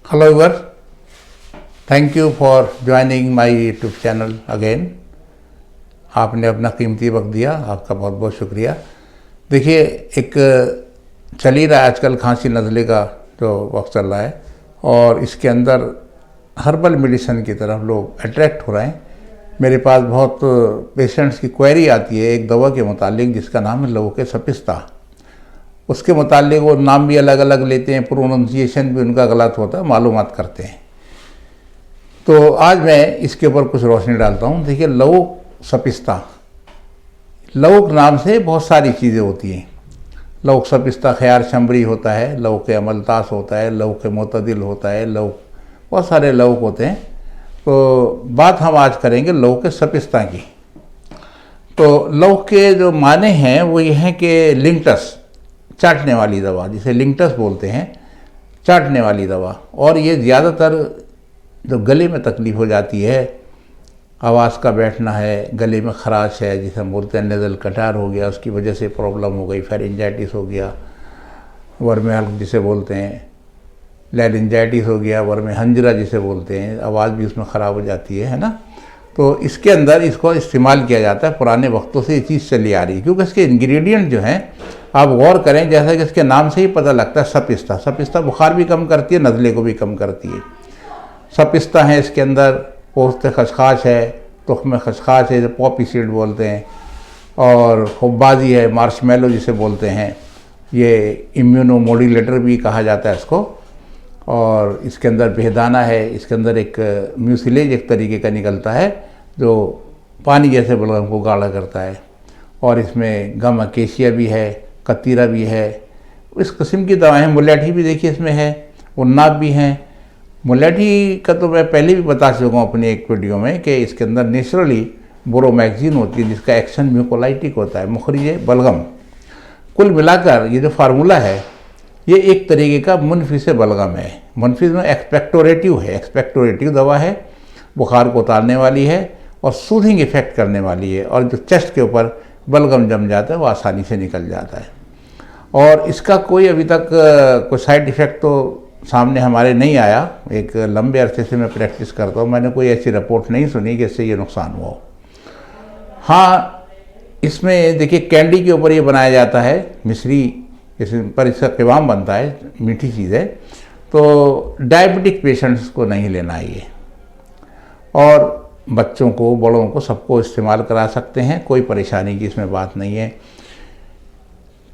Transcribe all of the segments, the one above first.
Hello everyone, thank you for joining my YouTube channel again. आपने अपना कीमती वक्त दिया, आपका बहुत बहुत शुक्रिया। देखिए, एक चल ही रहा है आजकल खांसी नज़ले का जो वक्त चल रहा है, और इसके अंदर हर्बल मेडिसिन की तरफ लोग अट्रैक्ट हो रहे हैं। मेरे पास बहुत पेशेंट्स की क्वेरी आती है एक दवा के मुतालिक जिसका नाम है लवके सपिस्ता। उसके मुतालिक वो नाम भी अलग अलग लेते हैं, प्रोनाउंसिएशन भी उनका गलत होता है, मालूमात करते हैं। तो आज मैं इसके ऊपर कुछ रोशनी डालता हूँ। देखिए, लवक सपिस्ता, लवक नाम से बहुत सारी चीज़ें होती हैं। लवक सपिस्ता ख़यार शंबरी होता है, लवक अमलतास होता है, लवक मोतदिल होता है, लवक, बहुत सारे लवक होते हैं। तो बात हम आज करेंगे लवक सपिस्ता की। तो लवक के जो माने हैं वो ये हैं कि लिंटस, चाटने वाली दवा, जिसे लिंटस बोलते हैं, चाटने वाली दवा। और ये ज़्यादातर जो गले में तकलीफ़ हो जाती है, आवाज़ का बैठना है, गले में खराश है, जिसे हम बोलते हैं नेज़ल कटार हो गया, उसकी वजह से प्रॉब्लम हो गई, फेरिंजाइटिस हो गया, वर्मे हल्क जिसे बोलते हैं, लैरिंजाइटिस हो गया, वर्मे हंजरा जिसे बोलते हैं, आवाज़ भी उसमें ख़राब हो जाती है ना। तो इसके अंदर इसको इस्तेमाल किया जाता है, पुराने वक्तों से ये चीज़ चली आ रही है। क्योंकि इसके इंग्रेडिएंट जो हैं, आप गौर करें, जैसा कि इसके नाम से ही पता लगता है, सपिस्ता। सपिस्ता बुखार भी कम करती है, नज़ले को भी कम करती है। सपिस्ता है इसके अंदर, पोस्त खसखाश है, तुख्म खसखाश है, जो पॉपी सीड बोलते हैं, और खुब्बाजी है, मार्शमेलो जिसे बोलते हैं, ये इम्यूनो मोड्यूलेटर भी कहा जाता है इसको। और इसके अंदर बेदाना है, इसके अंदर एक म्यूसिलेज एक तरीके का निकलता है जो पानी जैसे बलगम को गाढ़ा करता है। और इसमें गम अकेशिया भी है, कतीरा भी है, इस किस्म की दवाएं। मुलेठी भी देखिए इसमें है, उन्नाब भी हैं। मुलेठी का तो मैं पहले भी बता चुका हूँ अपनी एक वीडियो में कि इसके अंदर नेचुरली बोरोमैक्सिन होती है, जिसका एक्शन म्यूकोलाइटिक होता है, मुखरिज बलगम। कुल मिलाकर ये जो फार्मूला है, ये एक तरीके का मुनफिस बलगम है। मुनफिस में एक्सपेक्टोरेटिव है, एक्सपेक्टोरेटिव दवा है, बुखार को उतारने वाली है और सूथिंग इफेक्ट करने वाली है। और जो चेस्ट के ऊपर बलगम जम जाता है वो आसानी से निकल जाता है। और इसका कोई अभी तक कोई साइड इफ़ेक्ट तो सामने हमारे नहीं आया। एक लंबे अरसे से मैं प्रैक्टिस करता हूँ, मैंने कोई ऐसी रिपोर्ट नहीं सुनी कि इससे ये नुकसान हुआ हो। हाँ, इसमें देखिए कैंडी के ऊपर ये बनाया जाता है, मिश्री, इस पर इसका क़िवाम बनता है, मीठी चीज़ है। तो डायबिटिक पेशेंट्स को नहीं लेना है ये, और बच्चों को, बड़ों को, सबको इस्तेमाल करा सकते हैं, कोई परेशानी की इसमें बात नहीं है।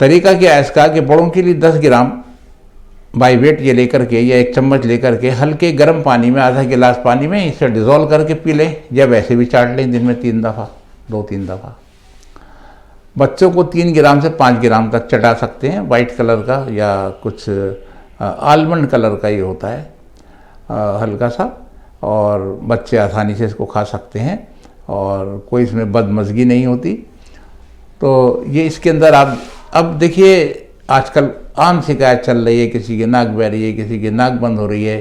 तरीका क्या है इसका कि बड़ों के लिए 10 ग्राम बाई वेट ये लेकर के, या 1 चम्मच लेकर के हल्के गर्म पानी में, आधा गिलास पानी में इसे डिज़ोल्व करके पी लें, या वैसे भी चाट लें दिन में 3 दफ़ा, 2-3 दफ़ा। बच्चों को 3 ग्राम से 5 ग्राम तक चटा सकते हैं। वाइट कलर का या कुछ आलमंड कलर का ये होता है, हल्का सा, और बच्चे आसानी से इसको खा सकते हैं और कोई इसमें बदमज़गी नहीं होती। तो ये इसके अंदर आप, अब देखिए आजकल आम शिकायत चल रही है, किसी की नाक बह रही है, किसी की नाक बंद हो रही है,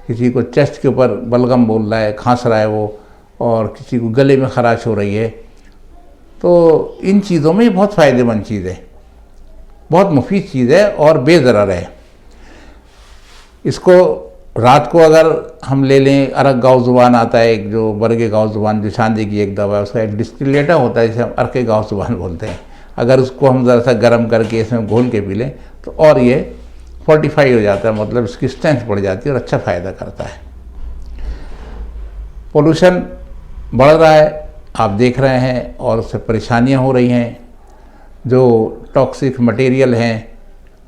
किसी को चेस्ट के ऊपर बलगम बोल रहा है, खांस रहा है वो, और किसी को गले में खराश हो रही है। तो इन चीज़ों में बहुत फ़ायदेमंद चीज़ है, बहुत मुफीद चीज़ है और बेज़रर है। इसको रात को अगर हम ले लें, अरक गाँव ज़ुबान आता है एक, जो बरगे गाँव ज़ुबान, जो चांदी की एक दवा है, उसका एक डिस्टिलेटर होता है जिसे हम अरके गाँव ज़ुबान बोलते हैं। अगर उसको हम ज़रा सा गर्म करके इसमें घोल के पी लें तो और ये फोर्टिफाई हो जाता है, मतलब इसकी स्ट्रेंथ बढ़ जाती है और अच्छा फ़ायदा करता है। पोल्यूशन बढ़ रहा है, आप देख रहे हैं, और उससे परेशानियाँ हो रही हैं। जो टॉक्सिक मटेरियल हैं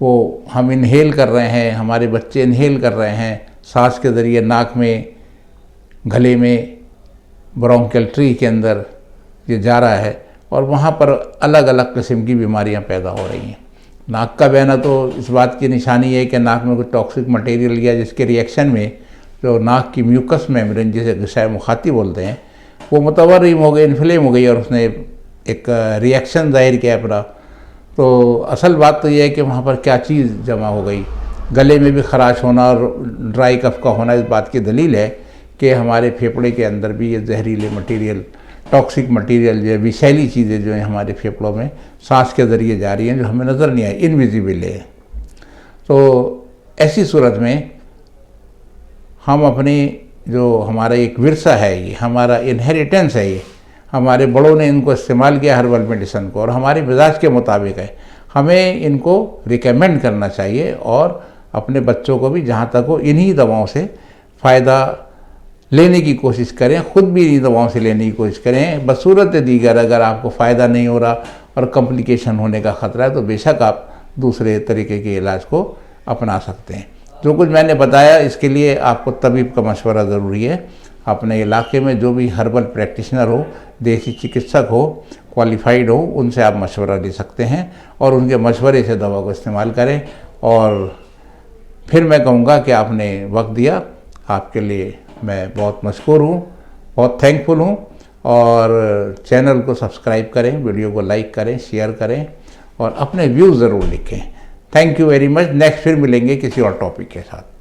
वो हम इनहेल कर रहे हैं, हमारे बच्चे इनहेल कर रहे हैं, सांस के ज़रिए नाक में, गले में, ब्रोंकियल ट्री के अंदर ये जा रहा है, और वहाँ पर अलग अलग किस्म की बीमारियाँ पैदा हो रही हैं। नाक का बहना तो इस बात की निशानी है कि नाक में कुछ टॉक्सिक मटेरियल गया, जिसके रिएक्शन में जो नाक की म्यूकस मेम्ब्रेन, जिसे ग़िशाए मुखाती बोलते हैं, वो मुतवर्रिम हो गई, इन्फ्लेम हो गई, और उसने एक रिएक्शन ज़ाहिर किया अपना। तो असल बात तो ये है कि वहाँ पर क्या चीज़ जमा हो गई। गले में भी खराश होना और ड्राई कफ का होना इस बात की दलील है कि हमारे फेफड़े के अंदर भी ये जहरीले मटेरियल, टॉक्सिक मटेरियल, जो विषैली चीज़ें जो हैं हमारे फेफड़ों में सांस के ज़रिए जा रही हैं, जो हमें नज़र नहीं आई, इनविजिबल है। तो ऐसी सूरत में हम अपनी जो हमारा एक विरसा है, ये हमारा इनहेरिटेंस है, ये हमारे बड़ों ने इनको इस्तेमाल किया हर्बल मेडिसन को और हमारे मिजाज के मुताबिक है। हमें इनको रिकमेंड करना चाहिए और अपने बच्चों को भी जहाँ तक हो इन्हीं दवाओं से फ़ायदा लेने की कोशिश करें, ख़ुद भी इन्हीं दवाओं से लेने की कोशिश करें। बसूरत दीगर अगर आपको फ़ायदा नहीं हो रहा और कॉम्प्लिकेशन होने का ख़तरा है तो बेशक आप दूसरे तरीके के इलाज को अपना सकते हैं। जो कुछ मैंने बताया इसके लिए आपको तबीब का मशवरा ज़रूरी है। अपने इलाके में जो भी हर्बल प्रैक्टिशनर हो, देसी चिकित्सक हो, क्वालिफाइड हो, उनसे आप मशवरा ले सकते हैं और उनके मशवरे से दवा को इस्तेमाल करें। और फिर मैं कहूँगा कि आपने वक्त दिया, आपके लिए मैं बहुत मशकूर हूँ, बहुत थैंकफुल हूँ। और चैनल को सब्सक्राइब करें, वीडियो को लाइक करें, शेयर करें और अपने व्यूज़ ज़रूर लिखें। Thank you very much. Next फिर मिलेंगे किसी और टॉपिक के साथ।